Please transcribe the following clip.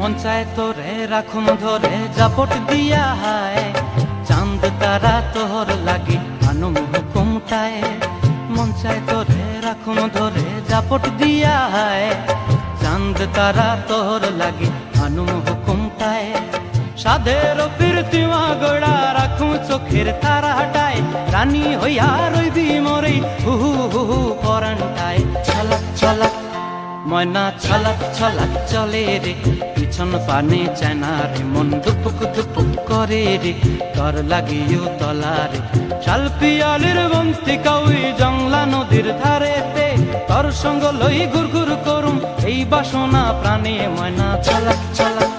মন চায় তোরে রাখুন ধরে জাপট দিয়া হায়, চাঁদ তারা তোর লাগি আনুম হুকুমটায়। মন চায় তোরে রাখুন ধরে জাপট দিয়া হায়, চাঁদ তারা তোর লাগি আনুম হুকুমটায়। সাধের প্রীতিমা গোড়া রাখুন চোখের তারা হাটায়, রানী হইয়া রইবি মরে হু হু হু হু পরানটায়। ছলাক ছলাক ময়না ছলাক ছলাক চলে রে, পিছন পানে চায়না রে, মন দুপুক দুপুক করে রে, তর লাগিও তলারে। শাল পিয়ালির বন্তি কাউই জংলা নদীর ধারেতে, তর সঙ্গ লই ঘুর ঘুর করুম এই বাসনা প্রাণে। ময়না ছলাক ছলাক